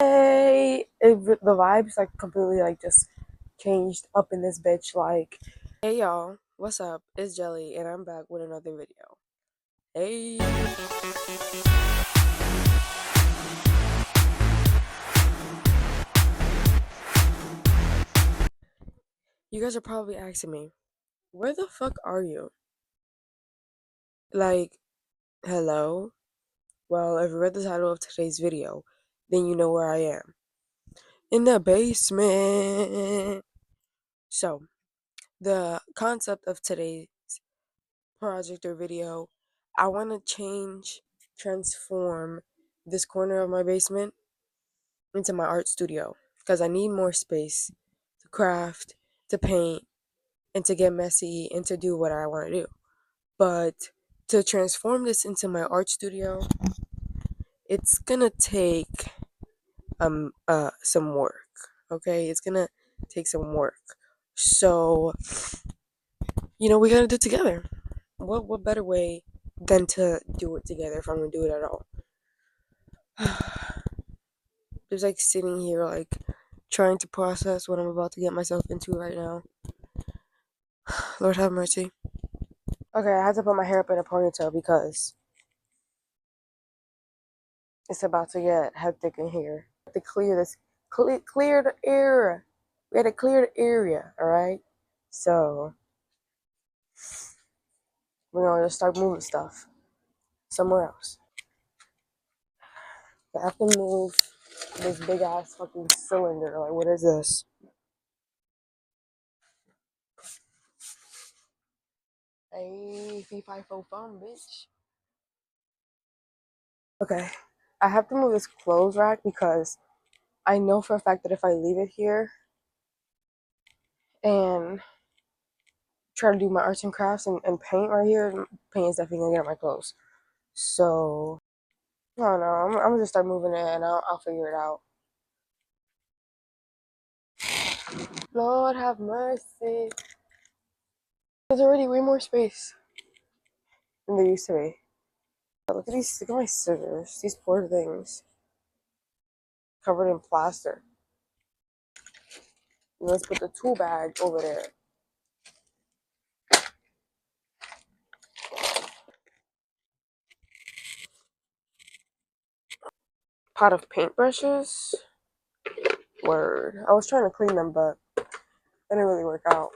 The vibes like completely like just changed up in this bitch. Like, hey y'all, what's up? It's Jelly, and I'm back with another video. Hey, you guys are probably asking me, where the fuck are you? Like, hello? Well, if you read the title of today's video, then you know where I am. In the basement. So, the concept of today's project or video, I want to transform this corner of my basement into my art studio because I need more space to craft, to paint, and to get messy and to do what I want to do. But to transform this into my art studio, it's gonna take some work. Okay, it's gonna take some work. So we gotta do it together. What better way than to do it together if I'm gonna do it at all? Just like sitting here like trying to process what I'm about to get myself into right now. Lord have mercy. Okay, I had to put my hair up in a ponytail because it's about to get hectic in here. I have to clear this, clear the area. We had to clear the area, all right? So we're gonna just start moving stuff somewhere else. I have to move this big ass fucking cylinder. Like, what is this? Hey, fee fi fo fum, bitch. Okay, I have to move this clothes rack because I know for a fact that if I leave it here and try to do my arts and crafts and paint right here, paint is definitely gonna get on my clothes. So, I don't know. I'm gonna just start moving it and I'll figure it out. Lord have mercy. There's already way more space than there used to be. Look at my scissors. These poor things. Covered in plaster. And let's put the tool bag over there. Pot of paintbrushes. Word. I was trying to clean them, but it didn't really work out.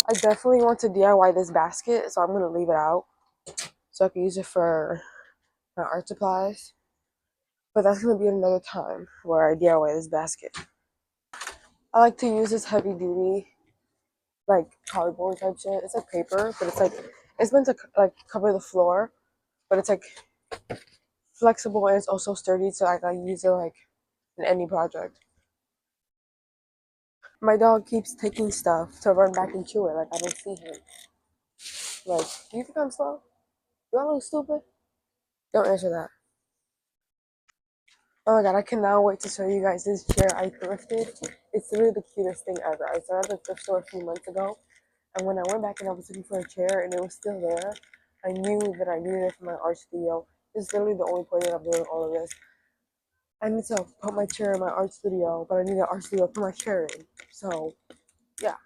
I definitely want to DIY this basket, so I'm going to leave it out so I can use it for my art supplies. But that's going to be another time where I DIY this basket. I like to use this heavy duty, like cardboard type shit. It's like paper, but it's meant to like cover the floor, but it's like flexible and it's also sturdy, so I can use it like in any project. My dog keeps taking stuff to run back and chew it, like I don't see him. Like, do you think I'm slow? Do I look stupid? Don't answer that. Oh my god, I cannot wait to show you guys this chair I thrifted. It's literally the cutest thing ever. I started at the thrift store a few months ago, and when I went back and I was looking for a chair and it was still there, I knew that I needed it for my art studio. This is literally the only point that I'm doing all of this. I need to put my chair in my art studio, but I need an art studio to put my chair in. So, yeah.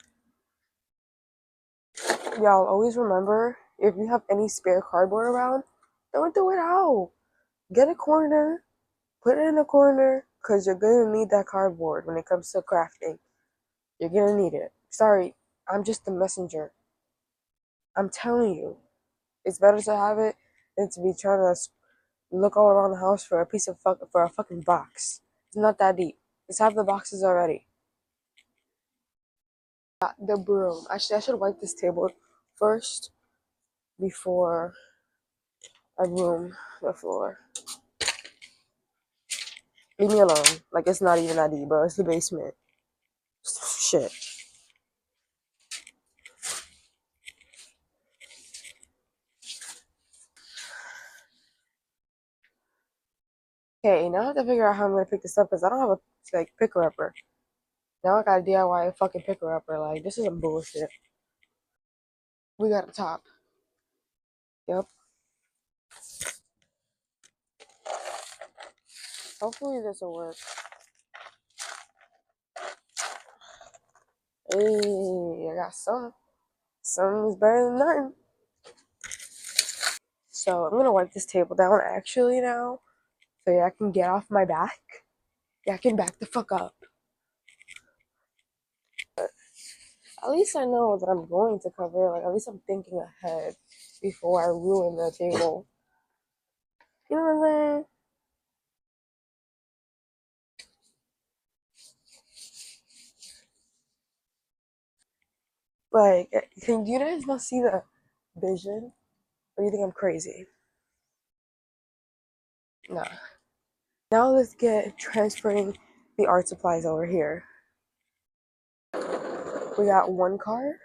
Y'all always remember, if you have any spare cardboard around, don't throw it out. Get a corner, put it in a corner, because you're going to need that cardboard when it comes to crafting. You're going to need it. Sorry, I'm just the messenger. I'm telling you, it's better to have it than to be trying to look all around the house for a fucking box. It's not that deep. Just have the boxes already. The broom. Actually, I should wipe this table first before I broom the floor. Leave me alone. Like, it's not even that deep, bro. It's the basement. Shit. Okay, now I have to figure out how I'm gonna pick this up because I don't have a picker upper. Now I gotta DIY a fucking picker upper. Like, this is some bullshit. We got a top. Yep. Hopefully this will work. Hey, I got some. Some is better than nothing. So I'm gonna wipe this table down actually now, so yeah, I can get off my back. Yeah, I can back the fuck up. But at least I know that I'm going to cover. Like at least I'm thinking ahead before I ruin the table. You know what I'm saying? Like, can you guys not see the vision? Or do you think I'm crazy? Nah. Now let's get transferring the art supplies over here. We got one cart,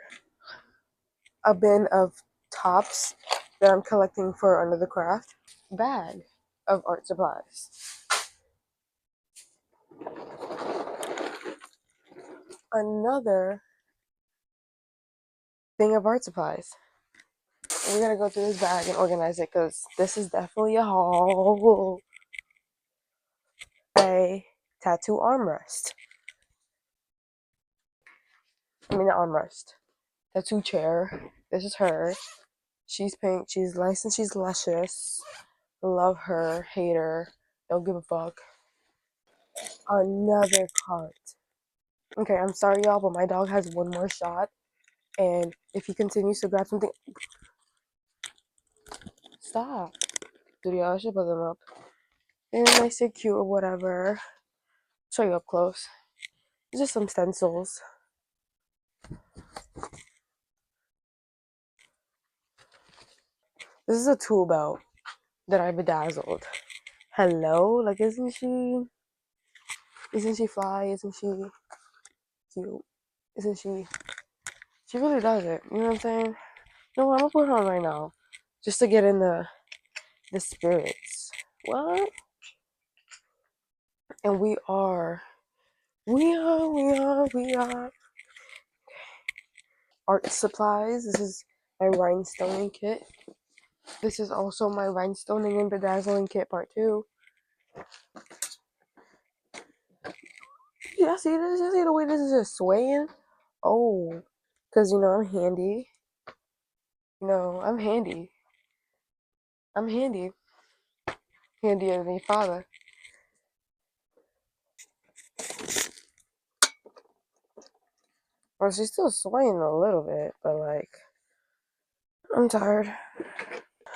a bin of tops that I'm collecting for another craft, bag of art supplies, another thing of art supplies. And we gotta go through this bag and organize it because this is definitely a haul. A tattoo armrest. I mean, not armrest. Tattoo chair. This is her. She's pink. She's nice and she's luscious. Love her. Hate her. Don't give a fuck. Another cart. Okay, I'm sorry, y'all, but my dog has one more shot. And if he continues to grab something. Stop. Dude, y'all, I should put them up. They're nice and cute or whatever. Show you up close. Just some stencils. This is a tool belt that I bedazzled. Hello? Like, isn't she fly? Isn't she cute? Isn't she? She really does it. You know what I'm saying? No, I'm gonna put her on right now. Just to get in the spirits. What? And we are art supplies. This is my rhinestoning kit. This is also my rhinestoning and bedazzling kit part 2. Yeah, see this? You see the way this is just swaying? Oh, because I'm handy. I'm handy. I'm handy. Handier than your father. Well, she's still swaying a little bit, but like, I'm tired.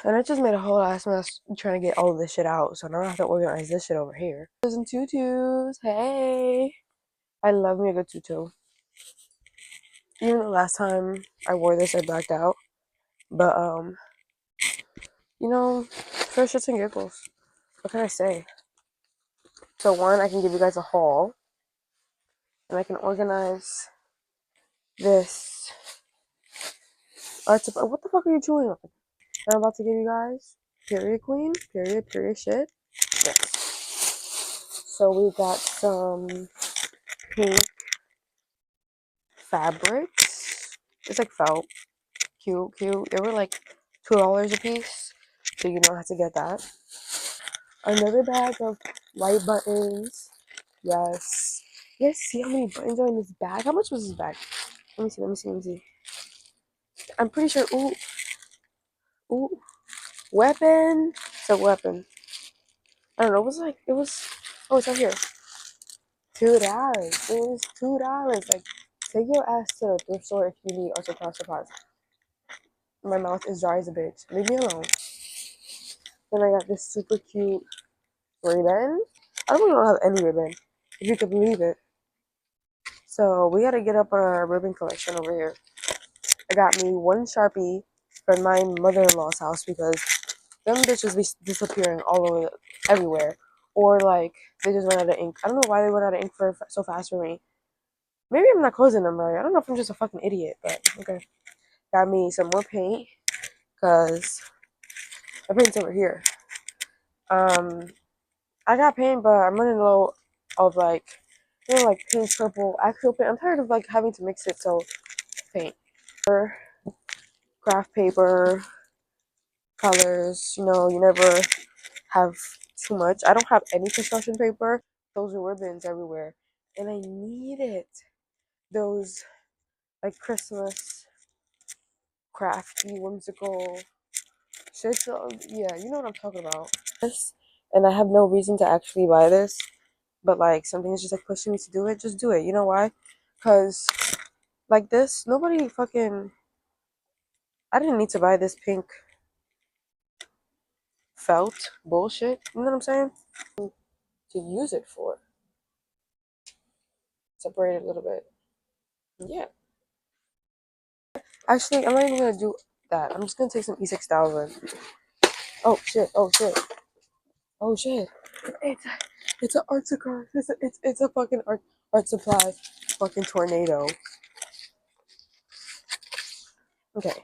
And I just made a whole ass mess trying to get all of this shit out, so now I have to organize this shit over here. And tutus, hey! I love me a good tutu. Even the last time I wore this, I blacked out. But, for shits and giggles. What can I say? So one, I can give you guys a haul. And I can organize this art supply. What the fuck are you chewing on? I'm about to give you guys period queen, period shit. Yes. So we got some pink fabrics. It's like felt. Cute. They were like $2 a piece. So you don't have to get that. Another bag of white buttons. Yes. You guys see how many buttons are in this bag? How much was this bag? Let me see. I'm pretty sure. Ooh. Weapon. It's a weapon. I don't know. Oh, it's right here. $2. It was $2. Like, take your ass to the thrift store if you need arts and crafts supplies. My mouth is dry as a bitch. Leave me alone. Then I got this super cute ribbon. I don't have any ribbon, if you could believe it. So we gotta get up on our ribbon collection over here. I got me one Sharpie from my mother-in-law's house because them bitches be disappearing all over, everywhere. Or like, they just run out of ink. I don't know why they run out of ink so fast for me. Maybe I'm not closing them right. I don't know if I'm just a fucking idiot, but okay. Got me some more paint because the paint's over here. I got paint, but I'm running low of like pink, purple, actual paint. I'm tired of like having to mix it, so paint. Craft paper, colors, you never have too much. I don't have any construction paper. Those are ribbons everywhere. And I need it. Those, like, Christmas, crafty, whimsical shit. So, yeah, you know what I'm talking about. This, and I have no reason to actually buy this. But, like, something is just, like, pushing me to do it. Just do it. You know why? Because, like this, nobody fucking... I didn't need to buy this pink felt bullshit. You know what I'm saying? To use it for. Separate it a little bit. Yeah. Actually, I'm not even gonna do that. I'm just gonna take some E6000. Oh shit! Oh shit! Oh shit! It's a, it's an arts and crafts. It's a fucking art supply fucking tornado. Okay.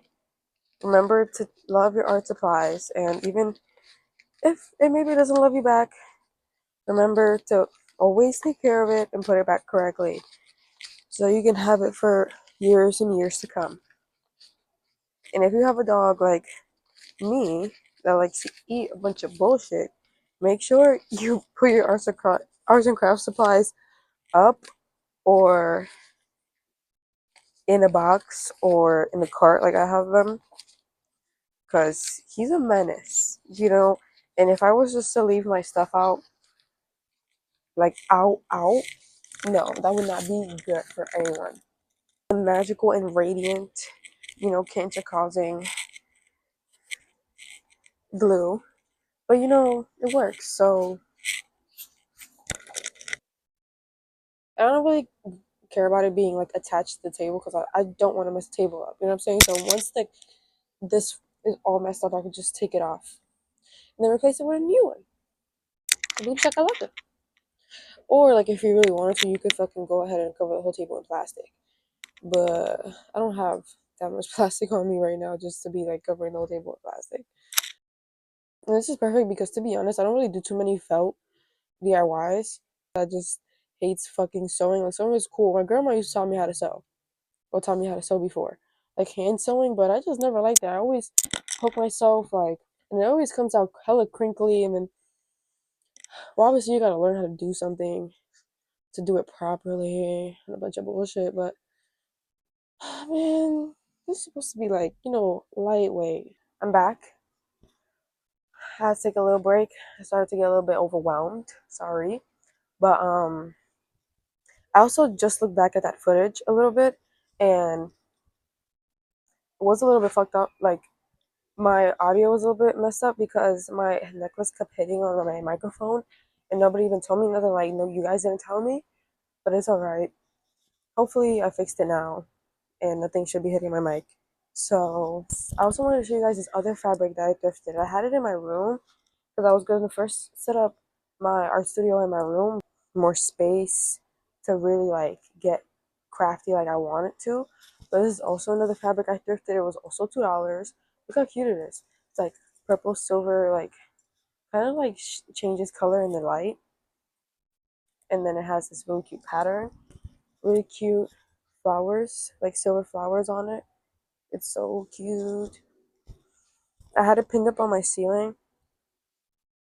Remember to love your art supplies, and even if it maybe doesn't love you back, remember to always take care of it and put it back correctly, so you can have it for years and years to come. And if you have a dog like me that likes to eat a bunch of bullshit, make sure you put your arts and crafts supplies up or in a box or in a cart like I have them, because he's a menace, you know. And if I was just to leave my stuff out, like out, no, that would not be good for anyone. Magical and radiant, you know, cancer causing glue, but you know, it works. So I don't really care about it being like attached to the table, because I don't want to mess the table up. You know what I'm saying? So once like this is all messed up, I could just take it off and then replace it with a new one. It looks like I love it. Or like if you really wanted to, you could fucking go ahead and cover the whole table in plastic. But I don't have that much plastic on me right now just to be like covering the whole table with plastic. And this is perfect because, to be honest, I don't really do too many felt DIYs. I just hates fucking sewing. Like, sewing is cool. My grandma used to tell me how to sew. Or taught me how to sew before. Like hand sewing, but I just never liked that. I always poke myself, like, and it always comes out hella crinkly, and then, well, obviously you gotta learn how to do something to do it properly and a bunch of bullshit, but man, this is supposed to be like, you know, lightweight. I'm back. I had to take a little break. I started to get a little bit overwhelmed. Sorry. But I also just looked back at that footage a little bit, and it was a little bit fucked up. Like, my audio was a little bit messed up because my necklace kept hitting on my microphone, and nobody even told me nothing. Like, no, you guys didn't tell me, but it's all right. Hopefully I fixed it now, and nothing should be hitting my mic. So I also wanted to show you guys this other fabric that I thrifted. I had it in my room because I was going to first set up my art studio in my room, more space to really like get crafty like I wanted to. But this is also another fabric I thrifted. It was also $2. Look how cute it is. It's like purple, silver, like kind of like changes color in the light. And then it has this really cute pattern, really cute flowers, like silver flowers on it. It's so cute. I had it pinned up on my ceiling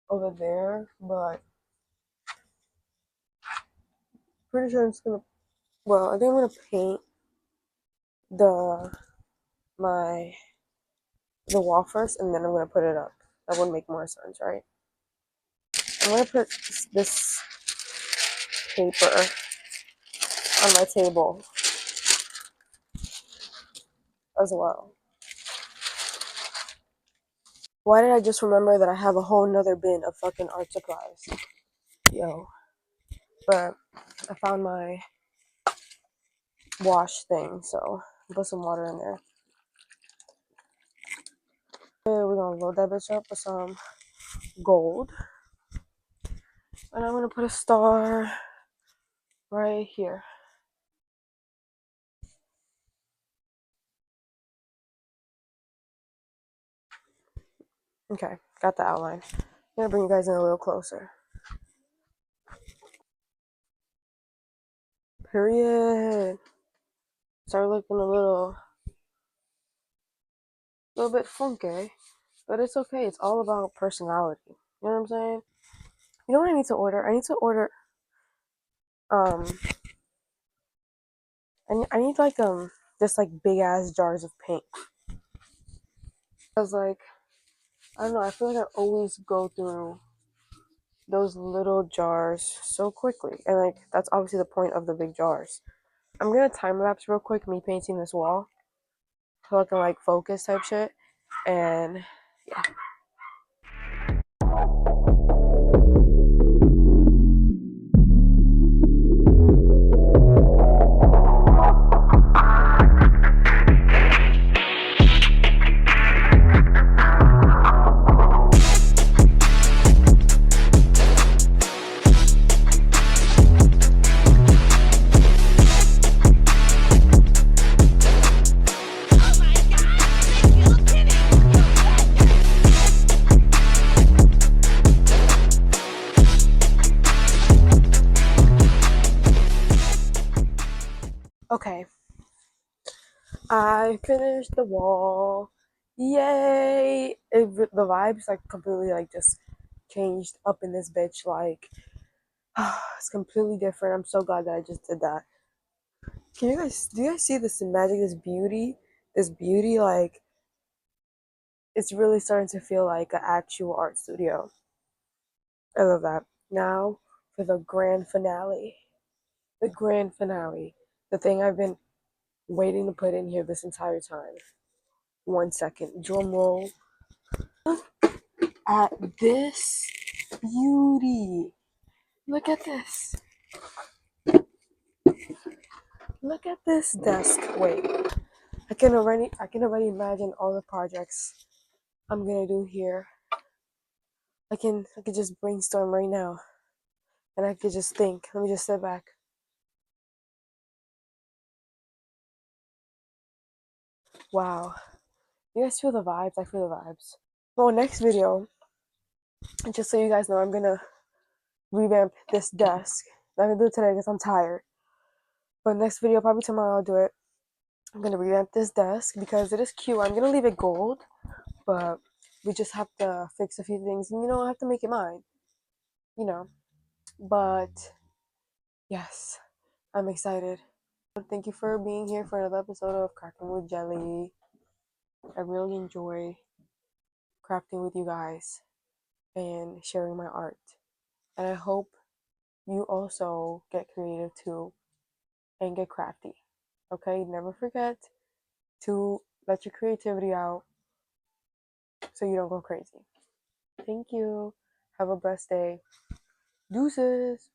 over there, but pretty sure I'm just gonna, well, I think I'm gonna paint the my the wall first, and then I'm gonna put it up. That would make more sense, right? I'm gonna put this paper on my table as well. Why did I just remember that I have a whole nother bin of fucking art supplies? Yo. But I found my wash thing, so I'll put some water in there. We're gonna load that bitch up with some gold. And I'm gonna put a star right here. Okay, got the outline. I'm gonna bring you guys in a little closer. Period. Start looking a little bit funky, but it's okay. It's all about personality. You know what I'm saying? You know what I need to order? I need to order um I need like just like big ass jars of paint. Cause like I don't know, I feel like I always go through those little jars so quickly. And like that's obviously the point of the big jars. I'm gonna time lapse real quick me painting this wall so I can like focus type shit. And yeah. Okay. I finished the wall. Yay! The vibes like completely like just changed up in this bitch. Like it's completely different. I'm so glad that I just did that. Do you guys see this magic, this beauty? Like it's really starting to feel like an actual art studio. I love that. Now for the grand finale. The grand finale. The thing I've been waiting to put in here this entire time. 1 second. Drum roll. At this beauty. Look at this. Look at this desk. Wait. I can already imagine all the projects I'm gonna do here. I could just brainstorm right now. And I could just think. Let me just sit back. Wow. You guys feel the vibes? I feel the vibes. Well, next video, just so you guys know, I'm gonna revamp this desk. I'm gonna do it today because I'm tired. But next video, probably tomorrow, I'll do it. I'm gonna revamp this desk because it is cute. I'm gonna leave it gold, but we just have to fix a few things. And I have to make it mine. You know. But yes, I'm excited. Thank you for being here for another episode of Crafting with Jelly. I really enjoy crafting with you guys and sharing my art. And I hope you also get creative too and get crafty. Okay? Never forget to let your creativity out so you don't go crazy. Thank you. Have a blessed day. Deuces.